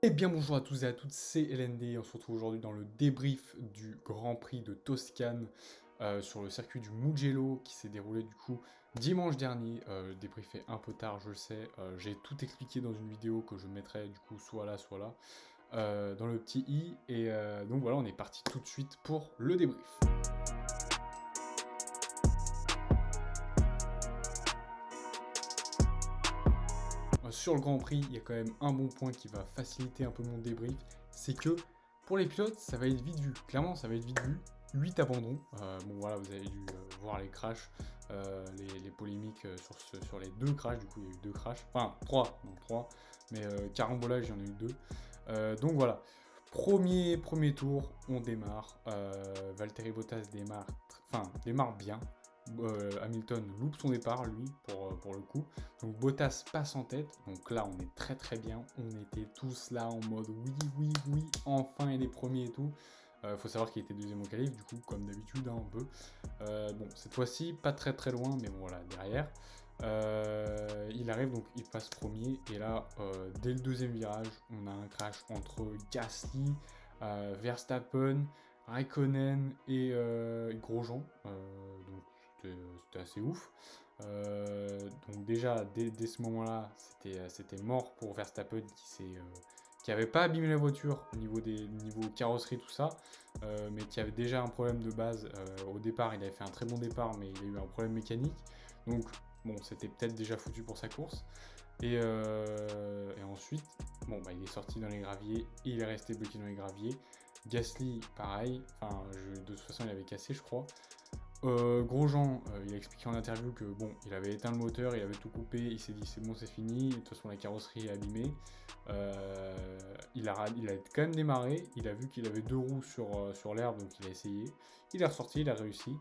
Eh bien bonjour à tous et à toutes, c'est LND, on se retrouve aujourd'hui dans le débrief du Grand Prix de Toscane sur le circuit du Mugello qui s'est déroulé du coup dimanche dernier. Le débrief est un peu tard, je le sais, j'ai tout expliqué dans une vidéo que je mettrai du coup soit là, dans le petit i, et donc voilà, on est parti tout de suite pour le débrief. Sur le Grand Prix, il y a quand même un bon point qui va faciliter un peu mon débrief, c'est que pour les pilotes, ça va être vite vu. Clairement, ça va être vite vu. 8 abandons. Bon voilà, vous avez dû voir les crashs, les polémiques sur les deux crashs. Du coup, il y a eu deux crashs. Enfin, trois, non trois. Mais carambolage, il y en a eu deux. Donc voilà. Premier tour, on démarre. Valtteri Bottas démarre bien. Hamilton loupe son départ, lui, pour le coup. Donc Bottas passe en tête. Donc là, on est très très bien. On était tous là en mode oui, oui, oui, enfin il est premier et tout. Faut savoir qu'il était deuxième au qualif, du coup, comme d'habitude, hein, un peu. Bon, cette fois-ci, pas très très loin, mais bon, voilà, derrière. Il arrive, donc il passe premier. Et là, dès le deuxième virage, on a un crash entre Gasly, Verstappen, Raikkonen et Grosjean. Donc c'était assez ouf. Donc déjà, dès ce moment-là, c'était mort pour Verstappen qui avait pas abîmé la voiture au niveau carrosserie, tout ça, mais qui avait déjà un problème de base. Au départ, il avait fait un très bon départ, mais il a eu un problème mécanique. Donc, bon, c'était peut-être déjà foutu pour sa course. Et ensuite, bon, bah, il est sorti dans les graviers et il est resté bloqué dans les graviers. Gasly, pareil. Enfin, de toute façon, il avait cassé, je crois. Grosjean, il a expliqué en interview que bon, il avait éteint le moteur, il avait tout coupé, il s'est dit c'est bon, c'est fini, de toute façon la carrosserie est abîmée. Il a quand même démarré, il a vu qu'il avait deux roues sur l'herbe, donc il a essayé. Il est ressorti, il a réussi.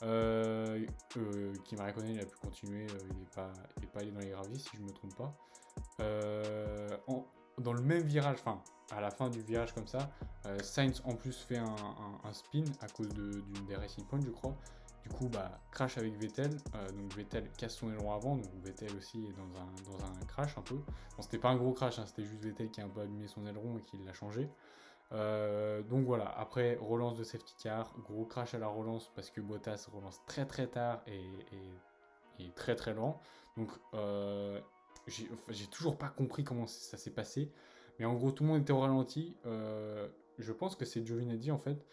Kimi Raikkonen, il a pu continuer, il est pas allé dans les graviers si je me trompe pas. Dans le même virage, enfin à la fin du virage comme ça, Sainz en plus fait un spin à cause d'une des Racing Points, je crois. Du coup, bah, crash avec Vettel, donc Vettel casse son aileron avant, donc Vettel aussi est dans un crash un peu. Bon, c'était pas un gros crash, hein, c'était juste Vettel qui a un peu abîmé son aileron et qui l'a changé. Donc voilà, après relance de safety car, gros crash à la relance parce que Bottas relance très très tard et très très lent. Donc j'ai toujours pas compris comment ça s'est passé. Mais en gros, tout le monde était au ralenti. Je pense que c'est Giovinazzi en fait.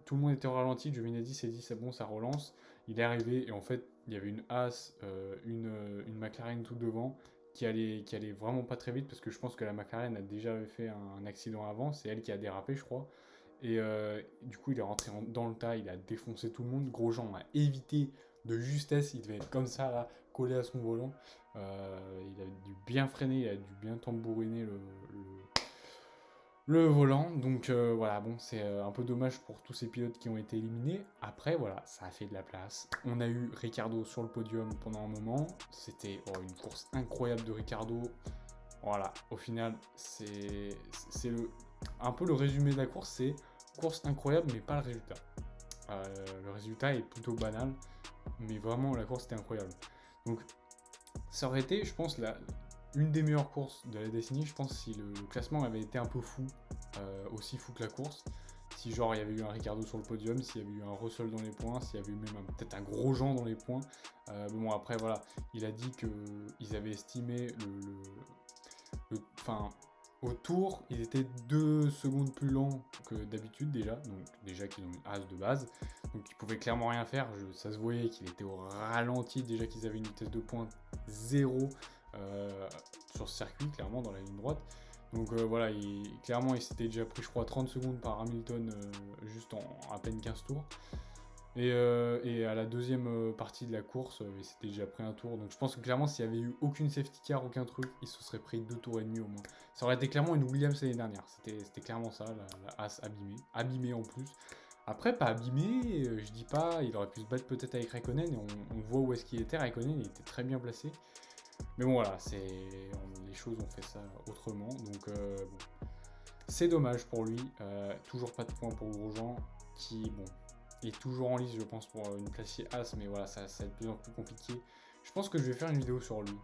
Tout le monde était au ralenti. Giovinazzi s'est dit c'est bon, ça relance. Il est arrivé et en fait, il y avait une Haas, une McLaren tout devant qui allait vraiment pas très vite parce que je pense que la McLaren a déjà fait un accident avant. C'est elle qui a dérapé, je crois. Et du coup, il est rentré dans le tas, il a défoncé tout le monde. Grosjean a évité de justesse, il devait être comme ça, là, collé à son volant. Il a dû bien freiner, il a dû bien tambouriner le volant. Donc voilà, bon, c'est un peu dommage pour tous ces pilotes qui ont été éliminés. Après, voilà, ça a fait de la place. On a eu Ricciardo sur le podium pendant un moment. C'était une course incroyable de Ricciardo. Voilà, au final, c'est un peu le résumé de la course, c'est course incroyable, mais pas le résultat. Le résultat est plutôt banal, mais vraiment, la course était incroyable. Donc, ça aurait été, je pense, une des meilleures courses de la décennie, je pense, si le classement avait été un peu fou, aussi fou que la course. Si genre il y avait eu un Ricardo sur le podium, s'il y avait eu un Russell dans les points, s'il y avait eu même peut-être un Grosjean dans les points. Bon après voilà, il a dit qu'ils avaient estimé enfin, au tour, ils étaient 2 secondes plus lents que d'habitude déjà, donc déjà qu'ils ont une as de base, donc ils pouvaient clairement rien faire, ça se voyait qu'il était au ralenti, déjà qu'ils avaient une vitesse de pointe 0 sur ce circuit, clairement dans la ligne droite. Donc voilà, clairement il s'était déjà pris je crois 30 secondes par Hamilton juste en à peine 15 tours. Et à la deuxième partie de la course, il s'était déjà pris un tour. Donc je pense que clairement, s'il n'y avait eu aucune safety car, aucun truc, il se serait pris 2 tours et demi au moins. Ça aurait été clairement une Williams l'année dernière. C'était clairement ça, la As abîmée. Abîmée en plus. Après, pas abîmé, je dis pas, il aurait pu se battre peut-être avec Raikkonen. Et on voit où est-ce qu'il était. Raikkonen, il était très bien placé. Mais bon, voilà, les choses ont fait ça autrement. Donc bon. C'est dommage pour lui. Toujours pas de points pour Grosjean, qui, bon, est toujours en lice, je pense, pour une place chez As, mais voilà, ça va être de plus en plus compliqué. Je pense que je vais faire une vidéo sur lui.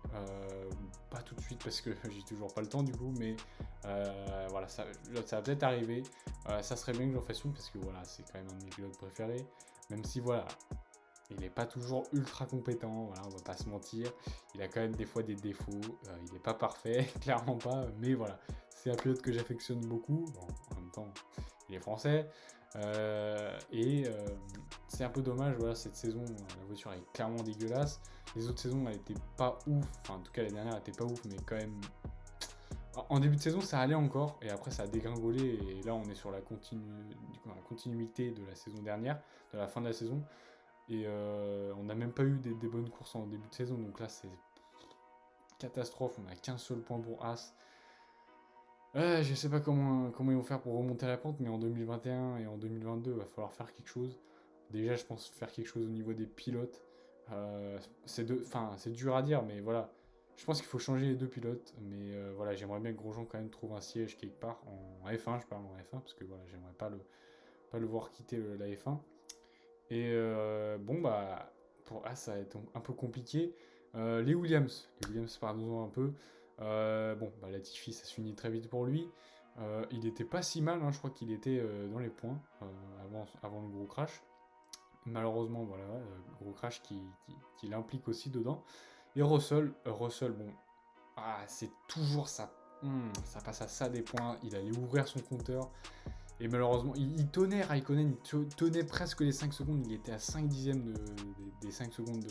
Pas tout de suite parce que j'ai toujours pas le temps du coup, mais voilà, ça va peut-être arriver. Ça serait bien que j'en fasse une parce que voilà, c'est quand même un de mes pilotes préférés. Même si voilà, il n'est pas toujours ultra compétent, voilà, on va pas se mentir. Il a quand même des fois des défauts. Il n'est pas parfait, clairement pas, mais voilà. C'est un pilote que j'affectionne beaucoup. Bon, en même temps, il est français. C'est un peu dommage, voilà, cette saison, la voiture est clairement dégueulasse. Les autres saisons, elle était pas ouf. Enfin, en tout cas, la dernière, elle était pas ouf, mais quand même. En début de saison, ça allait encore, et après, ça a dégringolé. Et là, on est sur la continuité de la saison dernière, de la fin de la saison. Et on n'a même pas eu des bonnes courses en début de saison, donc là, c'est catastrophe. On n'a qu'un seul point pour As. Je sais pas comment ils vont faire pour remonter la pente, mais en 2021 et en 2022, il va falloir faire quelque chose. Déjà, je pense faire quelque chose au niveau des pilotes. C'est dur à dire, mais voilà. Je pense qu'il faut changer les deux pilotes, mais voilà, j'aimerais bien que Grosjean quand même trouve un siège quelque part en F1, je parle en F1, parce que voilà, j'aimerais pas le voir quitter la F1. Et bon, bah, pour As, ça va être un peu compliqué. Les Williams, parlons un peu. Bon, bah, Latifi, ça se finit très vite pour lui. Il était pas si mal, hein, je crois qu'il était dans les points avant le gros crash. Malheureusement, voilà, gros crash qui l'implique aussi dedans. Et Russell, bon, c'est toujours ça. Ça passe à ça des points. Il allait ouvrir son compteur. Et malheureusement, il tenait Raikkonen, il tenait presque les 5 secondes. Il était à 5 dixièmes des 5 secondes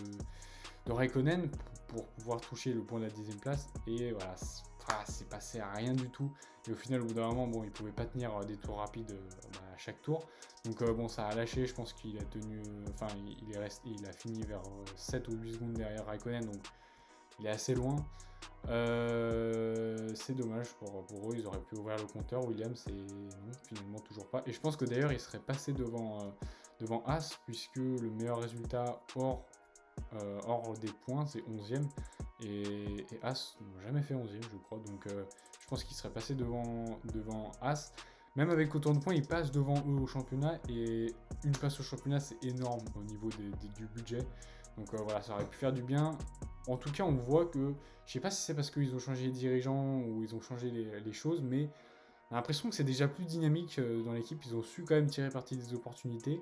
de Raikkonen pour pouvoir toucher le point de la 10e place. Et voilà, c'est passé à rien du tout. Et au final, au bout d'un moment, bon, il pouvait pas tenir des tours rapides à chaque tour. Donc bon, ça a lâché. Je pense qu'il a tenu. Enfin, il a fini vers 7 ou 8 secondes derrière Raikkonen. Donc il est assez loin. C'est dommage pour eux, ils auraient pu ouvrir le compteur. Williams, et non, finalement toujours pas. Et je pense que d'ailleurs il serait passé devant As, puisque le meilleur résultat hors des points c'est 11ème, et As n'ont jamais fait 11ème, je crois. Donc je pense qu'il serait passé devant As. Même avec autant de points, il passe devant eux au championnat, et une place au championnat c'est énorme au niveau du budget. Donc voilà, ça aurait pu faire du bien. En tout cas, on voit que, je sais pas si c'est parce qu'ils ont changé les dirigeants ou ils ont changé les choses, mais on a l'impression que c'est déjà plus dynamique dans l'équipe. Ils ont su quand même tirer parti des opportunités.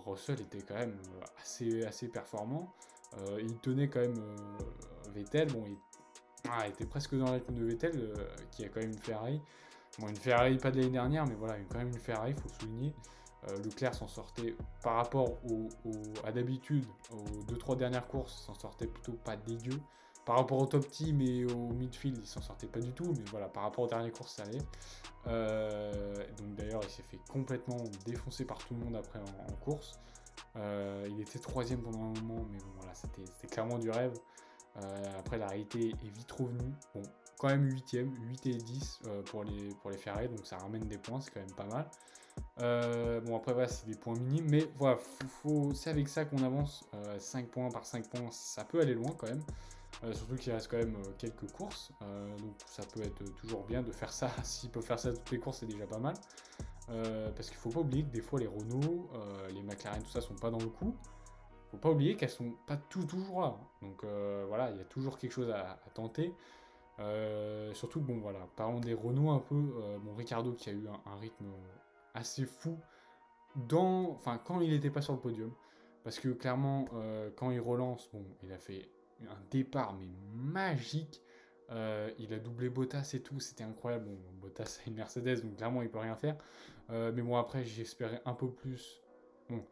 Russell était quand même assez performant. Il tenait quand même Vettel. Bon, il était presque dans la rythme de Vettel, qui a quand même une Ferrari. Bon, une Ferrari pas de l'année dernière, mais voilà, quand même une Ferrari, il faut souligner. Leclerc s'en sortait par rapport à d'habitude, aux 2-3 dernières courses, s'en sortait plutôt pas dégueu. Par rapport au top team et au midfield, il s'en sortait pas du tout, mais voilà, par rapport aux dernières courses, ça allait. Donc d'ailleurs, il s'est fait complètement défoncer par tout le monde après en course. Il était 3ème pendant un moment, mais bon, voilà, c'était clairement du rêve. Après, la réalité est vite revenue. Bon, quand même 8ème, 8 et 10 pour les Ferrari, donc ça ramène des points, c'est quand même pas mal. Bon, après, voilà, c'est des points minimes, mais voilà, c'est avec ça qu'on avance. 5 points par 5 points, ça peut aller loin quand même. Surtout qu'il reste quand même quelques courses, donc ça peut être toujours bien de faire ça. S'ils peuvent faire ça toutes les courses, c'est déjà pas mal. Parce qu'il faut pas oublier que des fois les Renault, les McLaren, tout ça sont pas dans le coup. Faut pas oublier qu'elles sont pas toujours là. Donc voilà, il y a toujours quelque chose à tenter. Surtout que bon voilà, parlons des Renault un peu. Bon, Ricciardo qui a eu un rythme assez fou quand il n'était pas sur le podium. Parce que clairement, quand il relance, bon, il a fait un départ mais magique. Il a doublé Bottas et tout, c'était incroyable. Bon, Bottas a une Mercedes, donc clairement il peut rien faire. Mais bon, après, j'espérais un peu plus. Bon,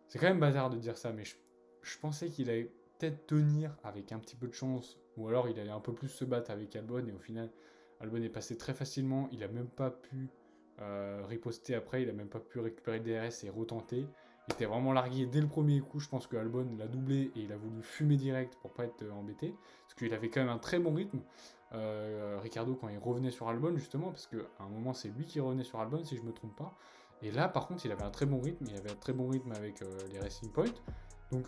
c'est quand même bazar de dire ça, mais je pensais qu'il allait peut-être tenir avec un petit peu de chance, ou alors il allait un peu plus se battre avec Albon, et au final, Albon est passé très facilement. Il a même pas pu riposter après, il a même pas pu récupérer le DRS et retenter. Il était vraiment largué dès le premier coup. Je pense que Albon l'a doublé et il a voulu fumer direct pour pas être embêté, parce qu'il avait quand même un très bon rythme. Ricciardo, quand il revenait sur Albon, justement, parce qu'à un moment c'est lui qui revenait sur Albon, si je me trompe pas. Et là, par contre, il avait un très bon rythme. Il avait un très bon rythme avec les Racing Point. Donc,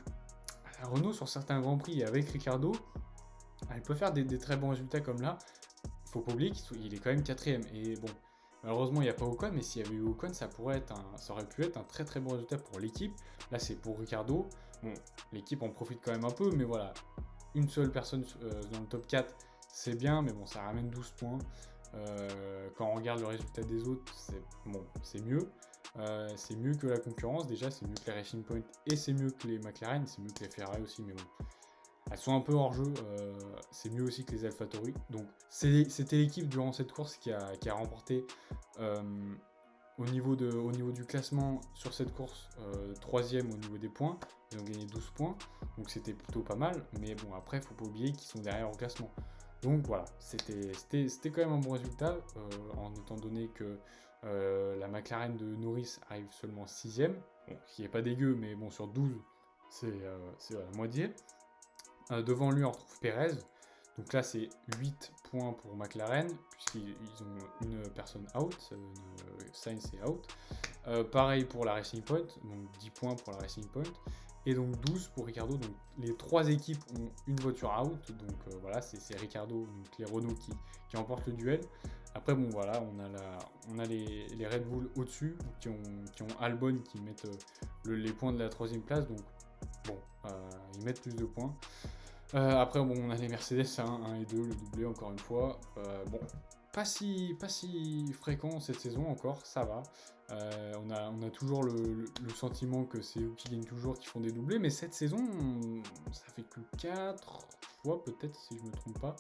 Renault, sur certains Grands Prix, et avec Ricciardo, elle peut faire des très bons résultats comme là. Faut pas oublier qu'il est quand même 4ème. Et bon, Malheureusement, il n'y a pas Ocon, mais s'il y avait eu Ocon, ça aurait pu être un très très bon résultat pour l'équipe. Là, c'est pour Ricardo. Bon, l'équipe en profite quand même un peu, mais voilà, une seule personne dans le top 4, c'est bien, mais bon, ça ramène 12 points. Quand on regarde le résultat des autres, c'est mieux. C'est mieux que la concurrence, déjà, c'est mieux que les Racing Point et c'est mieux que les McLaren, c'est mieux que les Ferrari aussi, mais bon. Elles sont un peu hors jeu, c'est mieux aussi que les AlphaTauri. Donc c'était l'équipe durant cette course qui a remporté au niveau du classement sur cette course, 3ème au niveau des points. Ils ont gagné 12 points, donc c'était plutôt pas mal. Mais bon, après, faut pas oublier qu'ils sont derrière au classement. Donc voilà, c'était quand même un bon résultat, en étant donné que la McLaren de Norris arrive seulement 6ème, bon, ce qui n'est pas dégueu, mais bon, sur 12, c'est la moitié. Devant lui, on retrouve Perez. Donc là, c'est 8 points pour McLaren, puisqu'ils ont une personne out, Sainz est out. Pareil pour la Racing Point, donc 10 points pour la Racing Point. Et donc 12 pour Ricardo. Donc les 3 équipes ont une voiture out. Donc voilà, c'est Ricardo, donc les Renault qui emportent le duel. Après, bon voilà, on a les Red Bull au-dessus, qui ont Albon qui mettent les points de la 3ème place. Donc bon, ils mettent plus de points. Après, bon, on a les Mercedes 1 et 2, le doublé encore une fois. Bon, pas si fréquent cette saison encore, ça va. On a toujours le sentiment que c'est eux qui gagnent toujours, qui font des doublés, mais cette saison, ça fait que 4 fois peut-être, si je me trompe pas.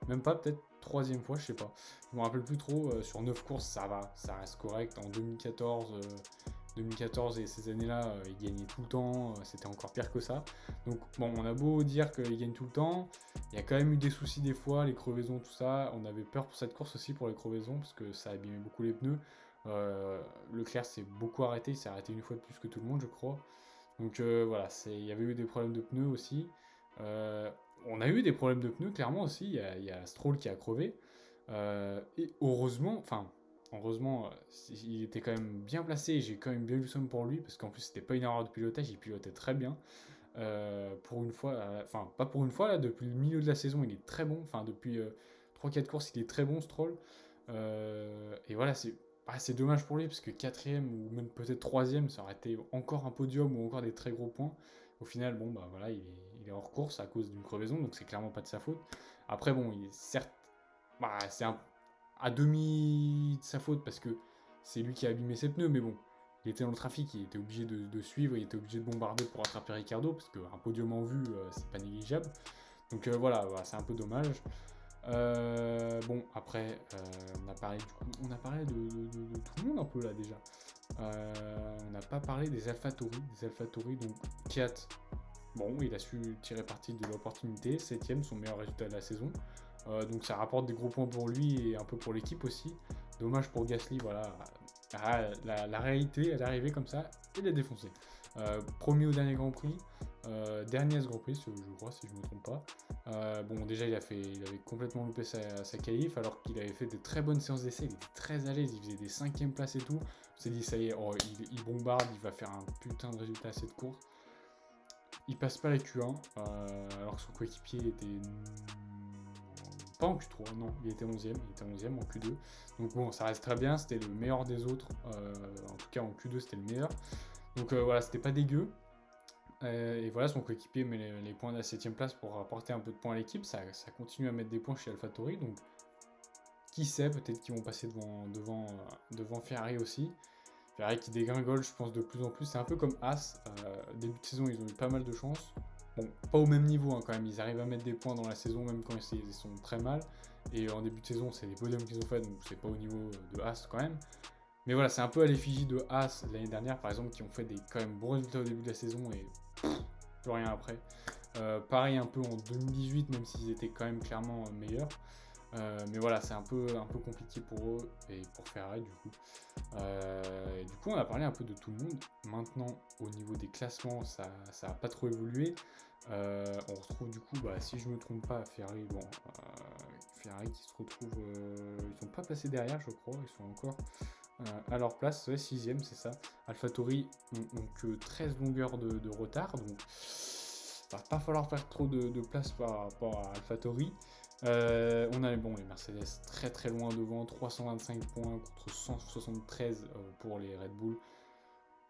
Même pas, peut-être 3ème fois, je sais pas. Je me rappelle plus trop, sur 9 courses, ça va, ça reste correct. En 2014 et ces années-là, ils gagnaient tout le temps, c'était encore pire que ça. Donc bon, on a beau dire qu'ils gagnent tout le temps, il y a quand même eu des soucis des fois, les crevaisons, tout ça. On avait peur pour cette course aussi pour les crevaisons, parce que ça abîmait beaucoup les pneus. Leclerc s'est beaucoup arrêté, il s'est arrêté une fois de plus que tout le monde, je crois. Donc voilà, il y avait eu des problèmes de pneus aussi. On a eu des problèmes de pneus, clairement aussi, il y a Stroll qui a crevé. Et heureusement, il était quand même bien placé et j'ai quand même bien eu le somme pour lui parce qu'en plus c'était pas une erreur de pilotage, il pilotait très bien. Pour une fois, pas pour une fois là, depuis le milieu de la saison il est très bon, depuis 3-4 courses il est très bon Stroll. Et voilà, c'est dommage pour lui parce que 4ème ou même peut-être 3ème ça aurait été encore un podium ou encore des très gros points. Au final, bon bah voilà, il est hors course à cause d'une crevaison, donc c'est clairement pas de sa faute. Après bon, il est certes, c'est à demi de sa faute parce que c'est lui qui a abîmé ses pneus, mais bon, il était dans le trafic, il était obligé de suivre, il était obligé de bombarder pour attraper Ricardo parce qu'un podium en vue, c'est pas négligeable. Donc voilà, c'est un peu dommage. Bon, après, on a parlé de tout le monde un peu là déjà. On n'a pas parlé des AlphaTauri, donc Kiat. Bon, il a su tirer parti de l'opportunité, 7ème, son meilleur résultat de la saison. Donc ça rapporte des gros points pour lui et un peu pour l'équipe aussi. Dommage pour Gasly, voilà. La réalité, elle est arrivée comme ça, il l'a défoncé. Premier au dernier Grand Prix, dernier à ce Grand Prix, je crois, si je ne me trompe pas. Bon, déjà, il avait complètement loupé sa qualif, alors qu'il avait fait de très bonnes séances d'essai, il était très à l'aise, il faisait des 5ème places et tout. On s'est dit, ça y est, il bombarde, il va faire un putain de résultat à cette course. Il passe pas la Q1, alors que son coéquipier était pas en Q3, non, il était 11ème en Q2. Donc bon, ça reste très bien, c'était le meilleur des autres. En tout cas, en Q2, c'était le meilleur. Donc voilà, c'était pas dégueu. Et voilà, son coéquipier met les points de la 7ème place pour apporter un peu de points à l'équipe. Ça continue à mettre des points chez AlphaTauri. Donc qui sait, peut-être qu'ils vont passer devant Ferrari aussi. Ferrari qui dégringole, je pense, de plus en plus. C'est un peu comme As. Début de saison, ils ont eu pas mal de chance. Bon, pas au même niveau quand même. Ils arrivent à mettre des points dans la saison, même quand ils sont très mal. Et en début de saison, c'est des podiums qu'ils ont fait, donc c'est pas au niveau de As quand même. Mais voilà, c'est un peu à l'effigie de As l'année dernière, par exemple, qui ont fait des quand même bons résultats au début de la saison et plus rien après. Pareil un peu en 2018, même s'ils étaient quand même clairement meilleurs. Mais voilà, c'est un peu compliqué pour eux et pour Ferrari du coup. Et du coup, on a parlé un peu de tout le monde. Maintenant, au niveau des classements, ça n'a pas trop évolué. On retrouve du coup, si je me trompe pas, Ferrari qui se retrouve, ils sont pas passés derrière, je crois, ils sont encore à leur place, 6ème, c'est ça. AlphaTauri ont que 13 longueurs de retard, donc va pas falloir faire trop de place par rapport à AlphaTauri. On a les Mercedes très très loin devant, 325 points contre 173 pour les Red Bull.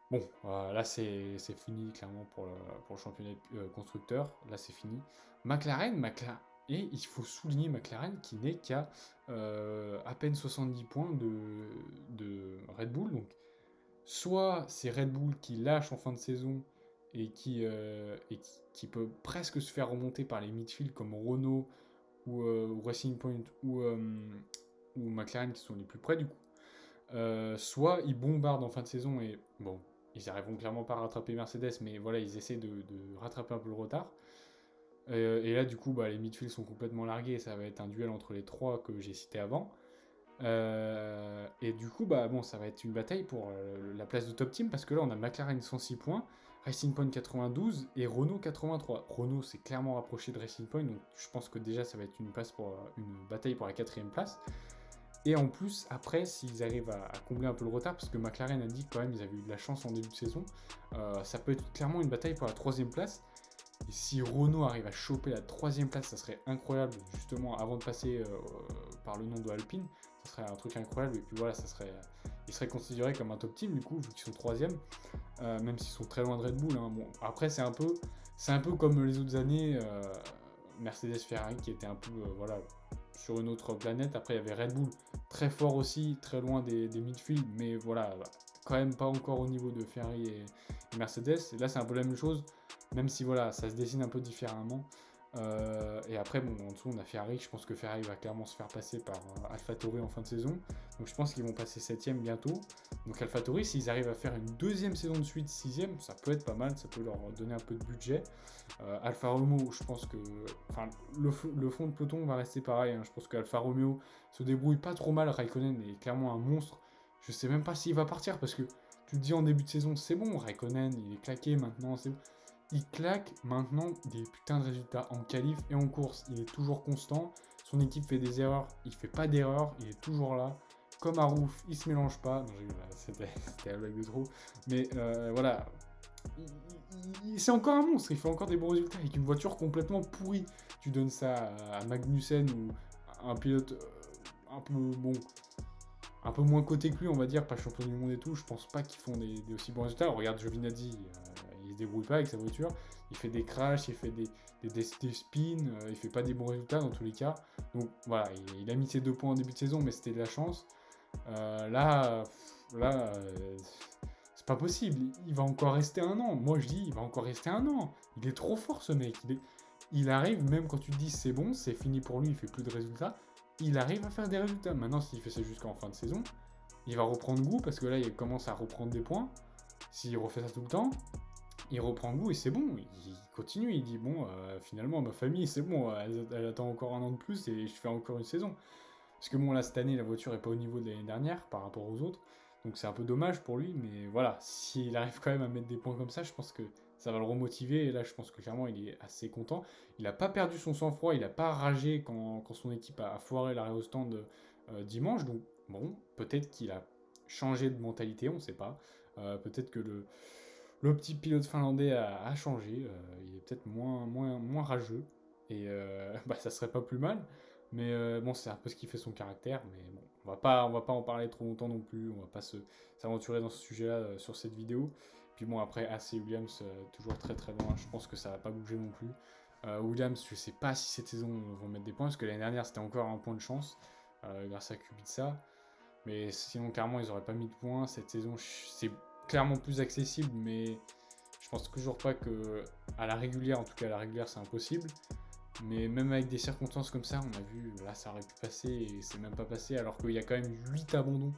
Bon, là c'est fini clairement pour le championnat constructeur. Là c'est fini. McLaren, et il faut souligner McLaren qui n'est qu'à à peine 70 points de Red Bull. Donc, soit c'est Red Bull qui lâche en fin de saison et qui peut presque se faire remonter par les midfields comme Renault ou Racing Point ou McLaren qui sont les plus près du coup. Soit ils bombardent en fin de saison et bon, ils arriveront clairement pas à rattraper Mercedes, mais voilà, ils essaient de rattraper un peu le retard. Et là, du coup, les midfields sont complètement largués. Ça va être un duel entre les trois que j'ai cités avant. Et du coup, bon, ça va être une bataille pour la place de top team parce que là, on a McLaren 106 points, Racing Point 92 et Renault 83. Renault s'est clairement rapproché de Racing Point, donc je pense que déjà, ça va être une bataille pour la 4ème place. Et en plus, après, s'ils arrivent à combler un peu le retard, parce que McLaren a dit que quand même ils avaient eu de la chance en début de saison, ça peut être clairement une bataille pour la 3ème place. Et si Renault arrive à choper la 3ème place, ça serait incroyable, justement, avant de passer par le nom de Alpine, ça serait un truc incroyable. Et puis voilà, ils seraient considérés comme un top team, du coup, vu qu'ils sont 3ème, même s'ils sont très loin de Red Bull. Hein. Bon, après, c'est un peu comme les autres années, Mercedes Ferrari qui était un peu voilà, sur une autre planète. Après, il y avait Red Bull très fort aussi, très loin des midfields, mais voilà, quand même pas encore au niveau de Ferrari et Mercedes. Et là, c'est un peu la même chose, même si voilà, ça se dessine un peu différemment. Et après, bon, en dessous, on a Ferrari. Je pense que Ferrari va clairement se faire passer par AlphaTauri en fin de saison. Donc je pense qu'ils vont passer 7ème bientôt. Donc AlphaTauri, s'ils arrivent à faire une 2ème saison de suite, 6ème, ça peut être pas mal, ça peut leur donner un peu de budget. Alfa Romeo, je pense que le fond de peloton va rester pareil. Hein. Je pense qu'Alfa Romeo se débrouille pas trop mal. Raikkonen est clairement un monstre. Je sais même pas s'il va partir parce que tu te dis en début de saison, c'est bon, Raikkonen, il est claqué maintenant, c'est bon. Il claque maintenant des putains de résultats en qualif et en course. Il est toujours constant. Son équipe fait des erreurs. Il fait pas d'erreurs. Il est toujours là. Comme Arouf, il se mélange pas. Non, c'était la blague de trop. Mais voilà. C'est encore un monstre. Il fait encore des bons résultats. Avec une voiture complètement pourrie. Tu donnes ça à Magnussen ou un pilote un peu bon. Un peu moins coté que lui, on va dire, pas champion du monde et tout. Je pense pas qu'ils font des aussi bons résultats. Regarde Giovinazzi. Il se débrouille pas avec sa voiture, il fait des crashs, il fait des spins, il fait pas des bons résultats dans tous les cas. Donc voilà, il a mis ses 2 points en début de saison, mais c'était de la chance. Là, c'est pas possible. Il va encore rester 1 an. Moi je dis, il va encore rester 1 an. Il est trop fort ce mec. Il arrive, même quand tu te dis c'est bon, c'est fini pour lui, il fait plus de résultats. Il arrive à faire des résultats. Maintenant, s'il fait ça jusqu'en fin de saison, il va reprendre goût parce que là, il commence à reprendre des points. S'il refait ça tout le temps, il reprend goût et c'est bon, il continue, il dit bon, finalement ma famille c'est bon, elle attend encore 1 an de plus et je fais encore une saison. Parce que bon là cette année la voiture est pas au niveau de l'année dernière par rapport aux autres, donc c'est un peu dommage pour lui, mais voilà, s'il arrive quand même à mettre des points comme ça, je pense que ça va le remotiver et là je pense que clairement il est assez content. Il a pas perdu son sang-froid, il a pas ragé quand son équipe a foiré l'arrêt au stand dimanche, donc bon, peut-être qu'il a changé de mentalité, on sait pas. Peut-être que le petit pilote finlandais a changé, il est peut-être moins rageux, et ça serait pas plus mal, mais bon, c'est un peu ce qui fait son caractère, mais bon, on va pas en parler trop longtemps non plus, on va pas s'aventurer dans ce sujet-là sur cette vidéo. Puis bon, après, AC Williams, toujours très très loin, je pense que ça va pas bouger non plus. Williams, je sais pas si cette saison vont mettre des points, parce que l'année dernière c'était encore un point de chance, grâce à Kubica, mais sinon clairement ils auraient pas mis de points, cette saison c'est clairement plus accessible, mais je pense toujours pas que à la régulière, en tout cas à la régulière c'est impossible, mais même avec des circonstances comme ça, on a vu là ça aurait pu passer et c'est même pas passé alors qu'il y a quand même 8 abandons,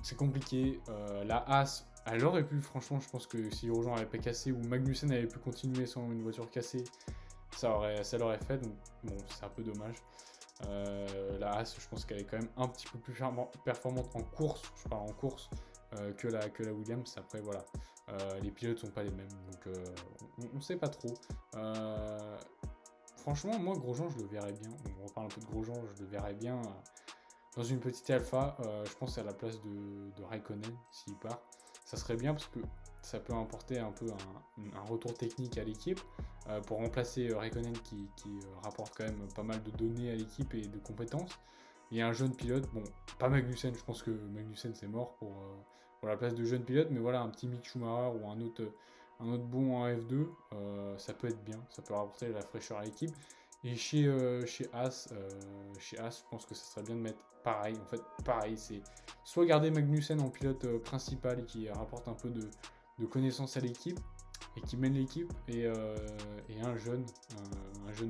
c'est compliqué. La Haas elle aurait pu, franchement je pense que si Grosjean avait pas cassé ou Magnussen avait pu continuer sans une voiture cassée, ça l'aurait fait, donc bon c'est un peu dommage. La Haas, je pense qu'elle est quand même un petit peu plus performante en course, je parle en course, que la Williams. Après, voilà, les pilotes sont pas les mêmes, donc on sait pas trop. Franchement, moi, Grosjean, je le verrais bien. On reparle un peu de Grosjean, je le verrais bien dans une petite Alpha. Je pense à la place de Raikkonen, s'il part. Ça serait bien parce que ça peut apporter un peu un retour technique à l'équipe. pour remplacer Raikkonen qui rapporte quand même pas mal de données à l'équipe et de compétences. Et un jeune pilote, bon, pas Magnussen, je pense que Magnussen c'est mort pour la place de jeune pilote, mais voilà, un petit Mick Schumacher ou un autre bon en F2, ça peut être bien, ça peut rapporter la fraîcheur à l'équipe. Et chez As, je pense que ça serait bien de mettre pareil. En fait, pareil, c'est soit garder Magnussen en pilote principal et qui rapporte un peu de connaissances à l'équipe et qui mène l'équipe, et un jeune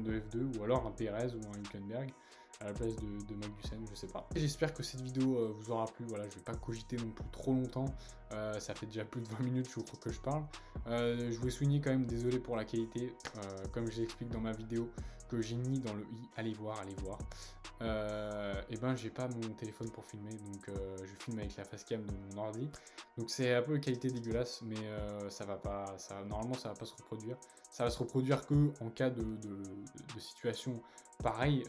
de F2, ou alors un Perez ou un Hülkenberg à la place de Magnussen, je sais pas. J'espère que cette vidéo vous aura plu. Voilà, je vais pas cogiter non plus trop longtemps. Ça fait déjà plus de 20 minutes, je crois, que je parle. Je voulais souligner quand même, désolé pour la qualité. Comme je l'explique dans ma vidéo, que j'ai mis dans le i, allez voir. Et ben j'ai pas mon téléphone pour filmer, donc je filme avec la facecam de mon ordi. Donc c'est un peu de qualité dégueulasse, mais ça va pas, normalement ça va pas se reproduire. Ça va se reproduire que en cas de situation pareille,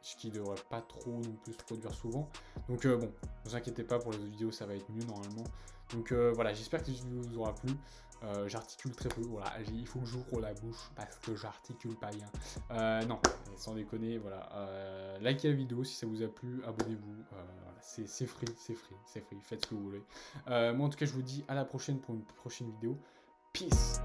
ce qui devrait pas trop non plus se produire souvent. Donc bon, ne vous inquiétez pas, pour les autres vidéos ça va être mieux normalement. Donc voilà, j'espère que cette vidéo vous aura plu. J'articule très peu, voilà, il faut que j'ouvre la bouche parce que j'articule pas bien. Non, sans déconner, voilà. Likez la vidéo si ça vous a plu, abonnez-vous, voilà, c'est free, faites ce que vous voulez. Moi en tout cas je vous dis à la prochaine pour une prochaine vidéo. Peace!